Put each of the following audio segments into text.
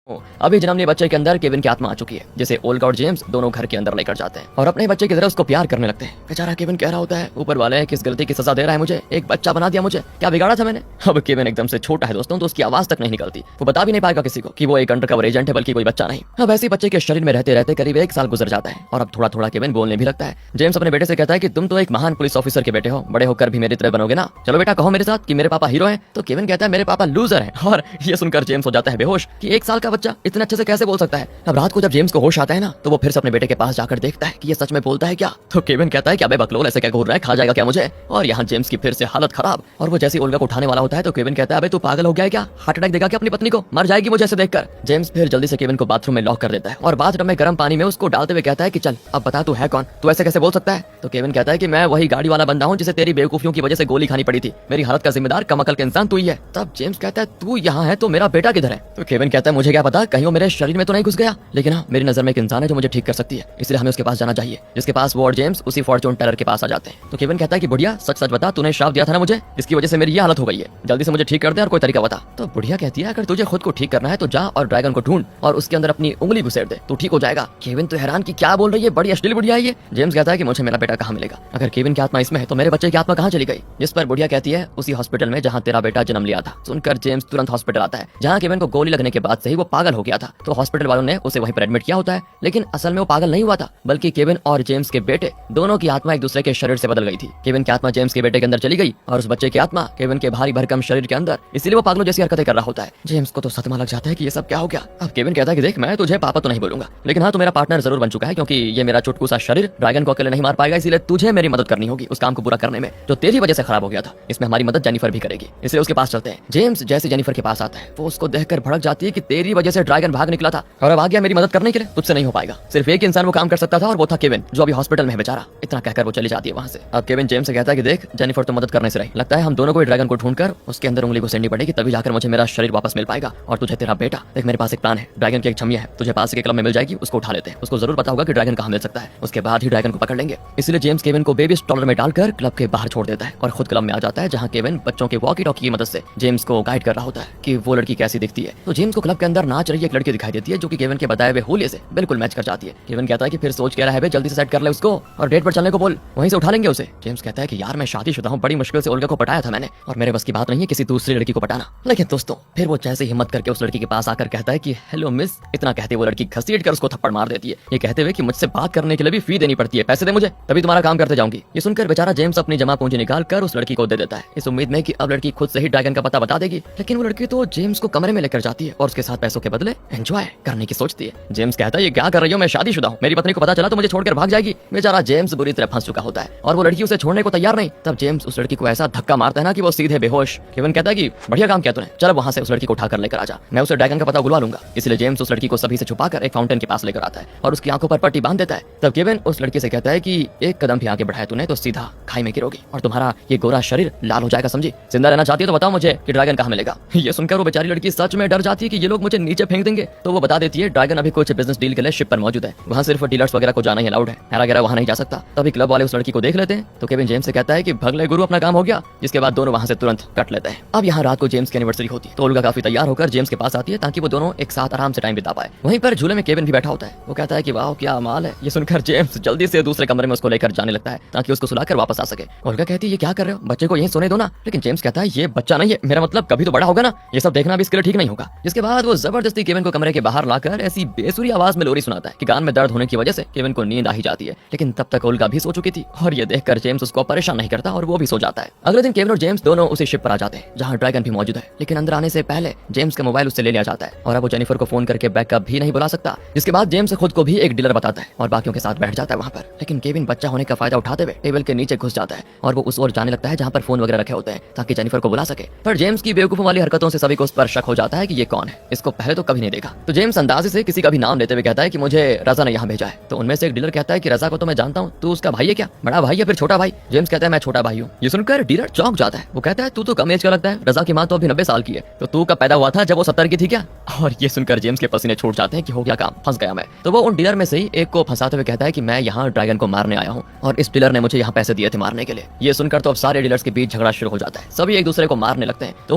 अभी जन्म लिए बच्चे के अंदर केविन की आत्मा आ चुकी है, जिसे ओल्गा और जेम्स दोनों घर के अंदर लेकर जाते हैं और अपने बच्चे की तरह उसको प्यार करने लगते हैं। बेचारा केविन कह रहा होता है, ऊपर वाले किस गलती की सजा दे रहा है मुझे, एक बच्चा बना दिया मुझे, क्या बिगाड़ा था मैंने। अब केविन एकदम से छोटा है दोस्तों, तो उसकी आवाज तक नहीं निकलती, वो बता भी नहीं पाएगा किसी को कि वो एक अंडरकवर एजेंट है, बल्कि कोई बच्चा नहीं। अब ऐसे बच्चे के शरीर में रहते रहते करीब 1 साल गुजर जाता है और अब थोड़ा थोड़ा केविन बोलने भी लगता है। जेम्स अपने बेटे से कहता है कि तुम तो एक महान पुलिस ऑफिसर के बेटे हो, बड़े होकर भी मेरी तरह बनोगे ना, चलो बेटा कहो मेरे साथ कि मेरे पापा हीरो हैं। तो केविन कहता है मेरे पापा लूजर हैं, और ये सुनकर जेम्स हो जाता है बेहोश कि 1 साल का बच्चा इतने अच्छे से कैसे बोल सकता है। अब रात को जब जेम्स को होश आता है ना, तो वो फिर से अपने बेटे के पास जाकर देखता है कि ये सच में बोलता है क्या। तो केविन कहता है कि अबे बकलोल ऐसे क्या घूर रहा है, खा जाएगा क्या मुझे। और यहाँ जेम्स की फिर से हालत खराब, और वो जैसे ओल्गा को उठाने वाला होता है तो केविन कहता है अबे तू पागल हो गया है क्या, हार्ट अटैक देगा क्या अपनी पत्नी को, मर जाएगी मुझे ऐसे देखकर। जेम्स फिर जल्दी से केविन को बाथरूम में लॉक कर देता है और बाथटब में गर्म पानी में उसको डालते हुए कहता है कि चल अब बता तू है कौन, तू ऐसे कैसे बोल सकता है। तो केविन कहता है कि मैं वही गाड़ी वाला बंदा हूँ जिसे तेरी बेवकूफियों की वजह से गोली खानी पड़ी थी, मेरी हालत का जिम्मेदार कमअकल के इंसान तू ही है। तब जेम्स कहता है तू यहाँ है तो मेरा बेटा किधर है। तो केविन कहता है मुझे क्या पता, कहीं वो मेरे शरीर में तो नहीं घुस गया, लेकिन हाँ मेरी नजर में एक इंसान है जो मुझे ठीक कर सकती है, इसलिए हमें उसके पास जाना चाहिए। जिसके पास वो और जेम्स उसी फॉर्च्यून टेलर के पास आ जाते हैं। तो केविन कहता है कि बुढ़िया सच सच बता, तूने श्राप दिया था ना मुझे, इसकी वजह से मेरी ये हालत हो गई है, जल्दी से मुझे ठीक कर दे और कोई तरीका बता। तो बुढ़िया कहती है अगर तुझे खुद को ठीक करना है तो जा और ड्रैगन को ढूंढ और उसके अंदर अपनी उंगली घुसेड़ दे, तू ठीक हो जाएगा। केविन तो हैरान कि क्या बोल रही है, बड़ी अश्लील बुढ़िया है ये। जेम्स कहता है कि मुझे मेरा बेटा कहाँ मिलेगा, अगर केविन की आत्मा इसमें है तो मेरे बच्चे की आत्मा कहाँ चली गई। जिस पर बुढ़िया कहती है उसी हॉस्पिटल में जहाँ तेरा बेटा जन्म लिया था। सुनकर जेम्स तुरंत हॉस्पिटल आता है, जहाँ केविन को गोली लगने के बाद से ही वो पागल हो गया था। तो हॉस्पिटल वालों ने उसे वहीं पर एडमिट किया होता है, लेकिन असल में वो पागल नहीं हुआ था, बल्कि केविन और जेम्स के बेटे दोनों की आत्मा एक दूसरे के शरीर से बदल गई थी। केविन की आत्मा जेम्स के बेटे के अंदर चली गई और उस बच्चे की आत्मा केविन के भारी भरकम शरीर के अंदर, इसीलिए वो पागलों जैसी हरकतें कर रहा होता है। जेम्स को तो सदमा लग जाता है कि ये सब क्या हो गया। अब केविन कहता है कि देख मैं तुझे पापा तो नहीं बोलूंगा, लेकिन हाँ तू मेरा पार्टनर जरूर बन चुका है, क्योंकि ये मेरा चुटकू सा शरीर ड्रैगन को अकेले नहीं मार पाएगा, इसीलिए तुझे मेरी मदद करनी होगी उस काम को पूरा करने में जो तेरी वजह से खराब हो गया था। इसमें हमारी मदद जेनिफर भी करेगी, इसलिए उसके पास चलते हैं। जेम्स जैसे जेनिफर के पास आता है वो उसको देखकर भड़क जाती है कि तेरी वजह से ड्रैगन भाग निकला था और अब आ गया मेरी मदद करने के लिए, तुझसे नहीं हो पाएगा। सिर्फ एक इंसान वो काम कर सकता था और वो था केविन, जो अभी हॉस्पिटल में है बेचारा। इतना कहकर वो चली जाती है वहां से। अब केविन जेम्स से कहता है कि देख जेनिफर तो मदद करने से रही, लगता है हम दोनों को ड्रैगन को ढूंढकर उसके अंदर उंगली घुसेड़नी पड़ेगी, तभी जाकर मुझे मेरा शरीर वापस मिल पाएगा और तुझे तेरा बेटा। देख मेरे पास एक प्लान है, ड्रैगन की एक छमिया है, तुझे पास के क्लब में मिल जाएगी, उसको उठा लेते हैं, उसको जरूर पता होगा कि ड्रैगन कहाँ मिल सकता है, उसके बाद ही ड्रैगन को पकड़ लेंगे। इसलिए जेम्स केविन को बेबी स्टॉलर में डालकर क्लब के बाहर छोड़ देता है और खुद क्लब में आ जाता है, जहाँ केविन बच्चों के वॉकी टॉकी की मदद से जेम्स को गाइड कर रहा होता है कि वो लड़की कैसी दिखती है। तो जेम्स को क्लब के अंदर नाच रही एक लड़की दिखाई देती है जो कि केविन के बताए हुए होलिये से बिल्कुल मैच कर जाती है। केविन कहता है कि फिर सोच क्या रहा है, जल्दी से सेट कर ले उसको और डेट पर चलने को बोल, वहीं से उठा लेंगे उसे। जेम्स कहता है कि यार मैं शादीशुदा हूँ, बड़ी मुश्किल से ओल्गा को पटाया था मैंने और मेरे बस की बात नहीं है किसी दूसरी लड़की को पटाना। लेकिन दोस्तों फिर वो जैसे हिम्मत करके उस लड़की के पास आकर कहता है कि हेलो मिस, इतना कहते वो लड़की घसीट कर उसको थप्पड़ मार देती है, ये कहते हुए कि मुझसे बात करने के लिए भी फी देनी पड़ती है, पैसे दे मुझे तभी तुम्हारा काम करते जाऊंगी। ये सुनकर बेचारा जेम्स अपनी जमा पूंजी निकाल कर उस लड़की को दे देता है, इस उम्मीद में कि अब लड़की खुद से ही ड्रैगन का पता बता देगी। लेकिन वो लड़की तो जेम्स को कमरे में लेकर जाती है और उसके साथ पैसों के बदले एंजॉय करने की सोचती है। जेम्स कहता है ये क्या कर रही हो, मैं शादीशुदा हूँ, मेरी पत्नी को पता चला तो मुझे छोड़कर भाग जाएगी। बेचारा जेम्स बुरी तरह फंस चुका होता है और वो लड़की उसे छोड़ने को तैयार नहीं। तब जेम्स उस लड़की को ऐसा धक्का मारता है ना कि वो सीधे बेहोश। केविन कहता है कि बढ़िया काम किया तूने, चल वहां से उस लड़की को उठाकर लेकर आजा, मैं उसे ड्रैगन का पता बुलवा लूंगा। इसलिए जेम्स उस लड़की को सभी से छुपाकर एक फाउंटेन के पास लेकर आता है और उसकी आंखों पर पट्टी बांध देता है। तब केविन उस लड़की से कहता है कि एक कदम भी आगे बढ़ाया तूने तो सीधा खाई में गिरोगी और तुम्हारा ये गोरा शरीर लाल हो जाएगा, समझी। जिंदा रहना चाहती है तो बताओ मुझे कि ड्रैगन कहाँ मिलेगा। ये सुनकर वो बेचारी लड़की सच में डर जाती है कि ये लोग मुझे नीचे फेंक देंगे। तो वो बता देती है ड्रैगन अभी कुछ बिजनेस डील के लिए शिप पर मौजूद है, वहाँ सिर्फ डीलर्स वगैरह को जाना ही अलाउड है, हैरा गैरा वहाँ नहीं जा सकता। तभी क्लब वाले उस लड़की को देख लेते हैं तो केविन जेम्स से कहता है कि भगले गुरु अपना काम हो गया, जिसके बाद दोनों वहाँ से तुरंत कट लेते हैं। अब यहाँ रात को जेम्स की एनिवर्सरी होती है तो ओल्गा काफी तैयार होकर जेम्स के पास आती है ताकि वो दोनों एक साथ आराम से टाइम बिता पाए। वहीं पर झूले में केविन भी बैठा होता है, वो कहता है कि वाह क्या माल है। ये सुनकर जेम्स जल्दी से दूसरे कमरे में उसको लेकर जाने लगता है ताकि उसको सुलाकर वापस आ सके। ओल्गा कहती है ये क्या कर रहे हो, बच्चे को यहीं सोने दो ना। लेकिन जेम्स कहता है ये बच्चा नहीं है, मेरा मतलब कभी तो बड़ा होगा ना, ये सब देखना भी इसके लिए ठीक नहीं होगा। जिसके बाद वो जबरदस्ती केविन को कमरे के बाहर लाकर ऐसी बेसुरी आवाज में लोरी सुनाता है कि कान में दर्द होने की वजह से केविन को नींद आ ही जाती है। लेकिन तब तक ओल्गा भी सो चुकी थी और ये देखकर जेम्स उसको परेशान नहीं करता और वो भी सो जाता है। अगले दिन केविन और जेम्स दोनों उसी शिप पर आ जाते हैं जहाँ ड्रैगन भी मौजूद है। लेकिन अंदर आने से पहले जेम्स का मोबाइल उससे ले लिया जाता है और अब वो जेनिफर को फोन करके बैकअप भी नहीं बुला सकता। जिसके बाद जेम्स खुद को भी एक डीलर बताता है और बाकियों के साथ बैठ जाता है वहाँ पर। लेकिन केविन बच्चा होने का फायदा उठाते हुए टेबल के नीचे घुस जाता है और वो उस ओर जाने लगता है जहाँ पर फोन वगैरह रखे होते हैं ताकि जेनिफर को बुला सके। पर जेम्स की बेवकूफों वाली हरकतों से सभी को उस पर शक हो जाता है कि ये कौन है, इसको पहले तो कभी नहीं देखा। तो जेम्स अंदाजे से किसी का भी नाम लेते हुए कहता है कि मुझे रजा ने यहाँ भेजा है। तो उनमें से एक डीलर कहता है कि रजा को तो मैं जानता हूँ, तू उसका भाई है क्या, बड़ा भाई या फिर छोटा भाई। जेम्स कहता है मैं छोटा भाई हूँ। ये सुनकर डीलर चौंक जाता है, वो कहता है तू तो कम एज का लगता है, रजा की माँ तो अभी 90 साल की है, तो तू कब पैदा हुआ था, जब वो 70 की थी क्या। और ये सुनकर जेम्स के पसीने छूट जाते हैं कि हो गया काम, फंस गया मैं। तो वो उन डीलर में से ही एक को फंसाते हुए कहता है कि मैं यहाँ ड्रैगन को मारने आया हूँ और इस डीलर ने मुझे यहाँ पैसे दिए थे मारने के लिए। ये सुनकर तो अब सारे डीलर्स के बीच झगड़ा शुरू हो जाता है, सभी एक दूसरे को मारने लगते हैं। तो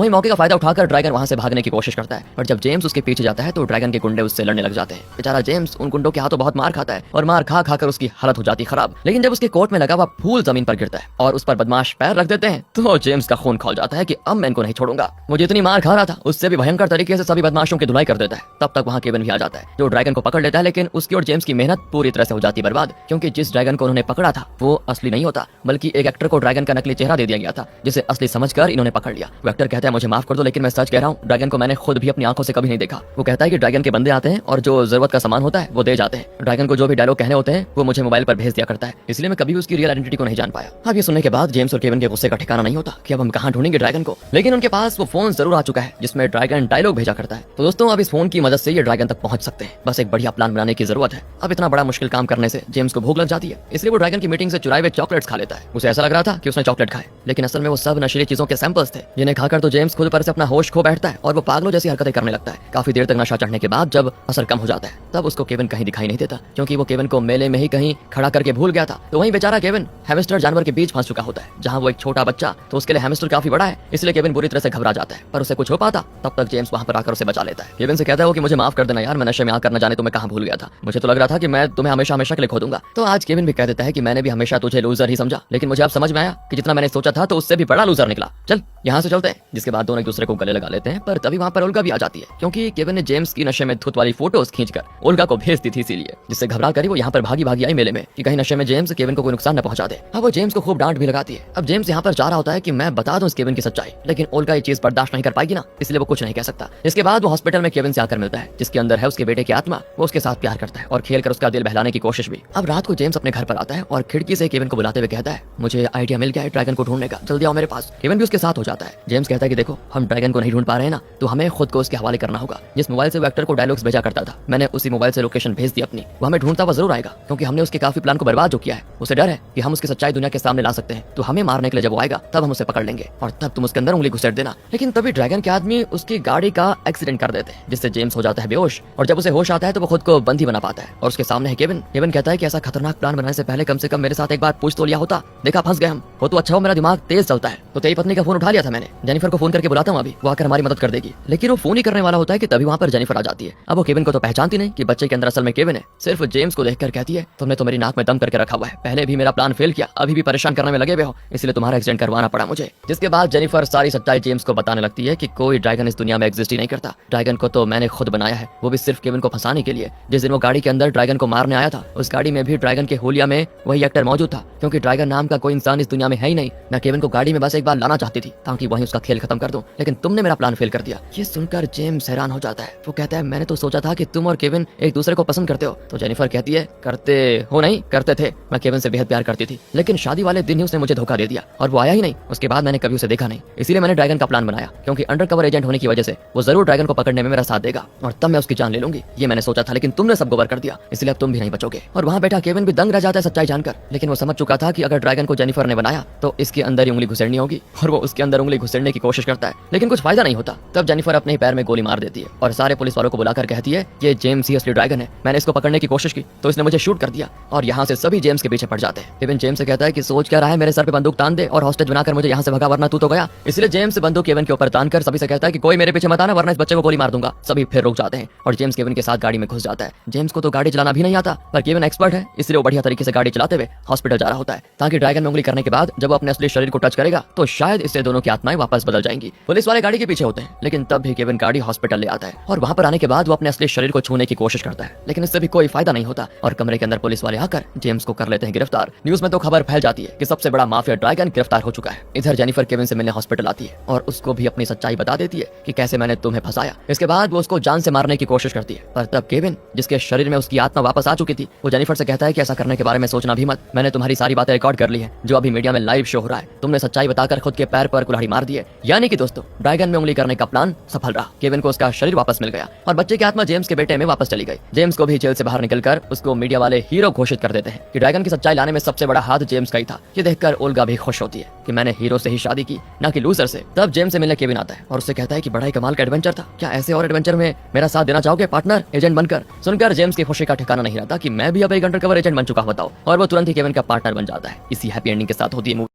वही मौके का फायदा उठाकर ड्रैगन वहाँ से भागने की कोशिश करता है, पर जब जेम्स उसके उसके पीछे जाता है तो ड्रैगन के गुंडे उससे लड़ने लग जाते हैं। बेचारा जेम्स उन गुंडों के हाथों बहुत मार खाता है और मार खा खाकर उसकी हालत हो जाती खराब। लेकिन जब उसके कोट में लगा हुआ फूल जमीन पर गिरता है और उस पर बदमाश पैर रख देते हैं तो जेम्स का खून खौल जाता है कि अब मैं इनको नहीं छोड़ूंगा। वो जितनी मार खा रहा था उससे भी भयंकर तरीके से सभी बदमाशों की धुलाई कर देता है। तब तक वहाँ केविन भी आ जाता है जो ड्रैगन को पकड़ लेता है, लेकिन उसकी और जेम्स की मेहनत पूरी तरह से हो जाती बर्बाद, क्योंकि जिस ड्रैगन को उन्होंने पकड़ा था वो असली नहीं होता बल्कि एक एक्टर को ड्रैगन का नकली चेहरा दे दिया गया था जिसे असली समझकर इन्होंने पकड़ लिया। वो एक्टर कहता है मुझे माफ कर दो लेकिन मैं सच कह रहा हूँ, ड्रैगन को मैंने खुद भी अपनी आंखों से कभी नहीं देखा। वो कहता है कि ड्रैगन के बंदे आते हैं और जो जरूरत का सामान होता है वो दे जाते हैं। ड्रैगन को जो भी डायलॉग कहने होते हैं वो मुझे मोबाइल पर भेज दिया करता है, इसलिए मैं कभी भी उसकी रियल आइडेंटिटी को नहीं जान पाया। अब ये सुनने के बाद जेम्स और केविन के गुस्से का ठिकाना नहीं होता कि अब हम कहाँ ढूंढेंगे ड्रैगन को, लेकिन उनके पास वो फोन जरूर आ चुका है जिसमें ड्रैगन डायलॉग भेजा करता है। तो दोस्तों अब इस फोन की मदद से ये ड्रैगन तक पहुंच सकते हैं, बस एक बढ़िया प्लान बनाने की जरूरत है। अब इतना बड़ा मुश्किल काम करने से जेम्स को भूख लग जाती है, इसलिए वो ड्रैगन की मीटिंग से चुराए हुए चॉकलेट्स खा लेता है। उसे ऐसा लग रहा था कि उसने चॉकलेट खाए, लेकिन असल में वो सब नशीली चीजों के सैंपल्स थे जिन्हें खाकर तो जेम्स खुद पर से अपना होश खो बैठता है और वो पागलों जैसी हरकतें करने लगता है। काफी देर तक नशा चढ़ने के बाद जब असर कम हो जाता है तब उसको केविन कहीं दिखाई नहीं देता, क्योंकि वो केविन को मेले में ही कहीं खड़ा करके भूल गया था। तो वहीं बेचारा केविन हैमस्टर जानवर के बीच फंस चुका होता है, जहां वो एक छोटा बच्चा, तो उसके लिए हैमस्टर काफी बड़ा है, इसलिए केविन बुरी तरह से घबरा जाता है। पर उसे कुछ हो पाता तब तक जेम्स वहां पर आकर उसे बचा लेता है। केविन से कहता है कि मुझे माफ कर देना यार, मैं नशे में आकर न जाने तुम्हें कहां भूल गया था, मुझे तो लग रहा था कि मैं तुम्हें हमेशा हमेशा के लिए खो दूंगा। तो आज केविन भी कह देता है कि मैंने भी हमेशा तुझे लूजर ही समझा, लेकिन मुझे अब समझ में आया कि जितना मैंने सोचा था तो उससे भी बड़ा लूजर निकला, चल यहाँ से चलते हैं। जिसके बाद दोनों एक दूसरे को गले लगा लेते हैं। पर तभी वहाँ पर ओल्गा भी आ जाती है, क्योंकि केविन ने जेम्स की नशे में धुत वाली फोटोज खींचकर ओल्गा को भेज दी थी, इसीलिए जिससे घबरा कर वो यहाँ पर भागी भागी आई मेले में कि कहीं नशे में जेम्स केविन को कोई नुकसान न पहुंचा दे। अब वो जेम्स को खूब डांट भी लगाती है। अब जेम्स यहाँ पर चाह रहा होता है कि मैं बता दूं इस केविन की सच्चाई, लेकिन ओल्गा ये चीज बर्दाश्त नहीं कर पाएगी ना, इसलिए वो कुछ नहीं कह सकता। इसके बाद वो हॉस्पिटल में केविन से आकर मिलता है जिसके अंदर है उसके बेटे की आत्मा। वो उसके साथ प्यार करता है और खेल कर उसका दिल बहलाने की कोशिश भी। अब रात को जेम्स अपने घर पर आता है और खिड़की से केविन को बुलाते हुए कहता है मुझे आइडिया मिल गया है ड्रैगन को ढूंढने का, जल्दी आओ मेरे पास। केविन भी उसके साथ हो जाता है। जेम्स कहता है कि देखो हम ड्रैगन को नहीं ढूंढ पा रहे हैं ना, तो हमें खुद को उसके हवाले करना होगा। जिस मोबाइल से वो एक्टर को डायलॉग्स भेजा करता था, मैंने उसी मोबाइल से लोकेशन भेज दी अपनी, वो हमें ढूंढता हुआ जरूर आएगा, क्योंकि हमने उसके काफी प्लान को बर्बाद जो किया है। उसे डर है कि हम उसकी सच्चाई दुनिया के सामने ला सकते हैं, तो हमें मारने के लिए जब वो आएगा तब हम उसे पकड़ लेंगे और तब तुम उसके अंदर उंगली घुसेड़ देना। लेकिन तभी ड्रैगन के आदमी उसकी गाड़ी का एक्सीडेंट कर देते हैं, जिससे जेम्स हो जाता है बेहोश, और जब उसे होश आता है तो वो खुद को बंदी बना पाता है और उसके सामने है केविन। केविन कहता है कि ऐसा खतरनाक प्लान बनाने से पहले कम से कम मेरे साथ एक बार पूछ तो लिया होता, देखा फंस गए हम, हो तो अच्छा हो मेरा दिमाग तेज चलता है, तो तेरी पत्नी का फोन उठा लिया था मैंने, जेनिफर को फोन करके बुलाता हूँ अभी, वो आकर हमारी मदद कर देगी। लेकिन वो फोन ही करने वाला होता है कि तभी वहाँ पर जेनिफर आ जाती है। अब वो केविन को तो पहचानती नहीं कि बच्चे के अंदर असल में केविन है, सिर्फ जेम्स को देखकर कहती है तुमने तो मेरी नाक में दम करके रखा हुआ है, पहले भी मेरा प्लान फेल किया, अभी भी परेशान करने में लगे हुए हो, इसलिए तुम्हारा एक्सीडेंट करवाना पड़ा मुझे। जिसके बाद जेनिफर सारी सच्चाई जेम्स को बताने लगती है कि कोई ड्रैगन इस दुनिया में एग्जिस्ट ही नहीं करता, ड्रैगन को तो मैंने खुद बनाया है, वो भी सिर्फ केविन को फंसाने के लिए। जिस दिन वो गाड़ी के अंदर ड्रैगन को मारने आया था, उस गाड़ी में भी ड्रैगन के होलिया में वही एक्टर मौजूद था, क्योंकि ड्रैगन नाम का कोई इंसान इस दुनिया में है ही नहीं। मैं केविन को गाड़ी में बस एक बार लाना चाहती थी ताकि वहीं उसका खेल खत्म कर दूं, लेकिन तुमने मेरा प्लान फेल कर दिया। ये सुनकर जेम्स हैरान हो जाता है। वो कहता है मैंने तो सोचा था कि तुम और केविन एक दूसरे को पसंद करते हो। तो जेनिफर कहती है करते हो नहीं, करते थे, मैं केविन से बेहद प्यार करती थी, लेकिन शादी वाले दिन ही उसने मुझे धोखा दे दिया और वो आया ही नहीं। उसके बाद मैंने कभी उसे देखा नहीं, इसीलिए मैंने ड्रैगन का प्लान बनाया, क्योंकि अंडरकवर एजेंट होने की वजह से वो जरूर ड्रैगन को पकड़ने में मेरा साथ देगा और तब मैं उसकी जान ले लूंगी। ये मैंने सोचा था, लेकिन तुमने सब गोबर कर दिया, इसलिए अब तुम भी नहीं बचोगे। और वहाँ बैठा केविन भी दंग रह जाता है सच्चाई जानकर, लेकिन वो समझ चुका था कि अगर ड्रैगन को जेनिफर ने बनाया तो इसके अंदर ही उंगली घुसेड़नी होगी, और वो उसके अंदर उंगली घुसेड़ने की कोशिश करता है, लेकिन कुछ फायदा नहीं होता। तब जेनिफर अपने ही पैर में गोली मार देती है और सारे पुलिस वालों को बुलाकर कहती है ये जेम्स ही असली ड्रैगन है, मैंने इसको पकड़ने की कोशिश की तो इसने मुझे शूट कर दिया। और यहाँ से सभी जेम्स के पीछे पड़ जाते हैं। केविन जेम्स से कहता है कि सोच क्या रहा है, मेरे सर पे बंदूक तान दे और हॉस्टेज बनाकर मुझे यहाँ से भगा, वरना तू तो गया। इसलिए जेम्स बंदूक केविन के ऊपर तानकर सभी से कहता है कि कोई मेरे पीछे मत आना, वरना इस बच्चे को गोली मार दूंगा। सभी फिर रुक जाते हैं और जेम्स केविन के साथ गाड़ी में घुस जाता है। जेम्स को तो गाड़ी चलाना भी नहीं आता, पर केविन एक्सपर्ट है, इसलिए वो बढ़िया तरीके से गाड़ी चलाते हुए हॉस्पिटल जा रहा होता है, ताकि ड्रैगन में उंगली करने के बाद जब वो अपने असली शरीर को टच करेगा तो शायद इससे दोनों की आत्माएं वापस बदल जाएंगी। पुलिस वाले गाड़ी के पीछे होते हैं, लेकिन तब भी केविन गाड़ी हॉस्पिटल ले आता है और वहाँ पर आने के बाद वो अपने असली शरीर को छूने की कोशिश करता है, लेकिन इससे भी कोई फायदा नहीं होता और कमरे के अंदर पुलिस वाले आकर जेम्स को कर लेते हैं गिरफ्तार। न्यूज में तो खबर फैल जाती है कि सबसे बड़ा माफिया ड्रैगन गिरफ्तार हो चुका है। इधर जेनिफर केविन से मिलने हॉस्पिटल आती है और उसको भी अपनी सच्चाई बता देती है कि कैसे मैंने तुम्हें फंसाया। इसके बाद वो उसको जान से मारने की कोशिश करती है, पर तब केविन, जिसके शरीर में उसकी आत्मा वापस आ चुकी थी, वो जेनिफर से कहता है कि ऐसा करने के बारे में सोचना भी मत, मैंने तुम्हारी सारी बातें रिकॉर्ड कर ली है जो अभी मीडिया में लाइव शो हो रहा है, तुमने सच्चाई बताकर खुद के पैर पर कुल्हाड़ी मार दी है। यानी कि दोस्तों ड्रैगन में उंगली करने का प्लान सफल रहा। केविन को उसका शरीर वापस मिल गया और बच्चे की आत्मा जेम्स के बेटे में वापस चली गई। जेम्स को भी जेल से बाहर निकलकर उसको मीडिया वाले हीरो घोषित कर देते हैं कि ड्रैगन की सच्चाई लाने में सबसे बड़ा हाथ जेम्स का ही था। ये देखकर ओल्गा भी खुश होती है कि मैंने हीरो से ही शादी की, ना कि लूजर से। तब जेम्स से मिलने केविन आता है और उससे कहता है कि बड़ा ही कमाल का एडवेंचर था, क्या ऐसे और एडवेंचर में मेरा साथ देना चाहोगे पार्टनर एजेंट बनकर। सुनकर जेम्स की खुशी का ठिकाना नहीं रहता कि मैं भी अब एक अंडरकवर एजेंट बन चुका बताओ, और वो तुरंत ही केविन का पार्टनर बन जाता है। इसी हैप्पी एंडिंग के साथ होती है मूवी।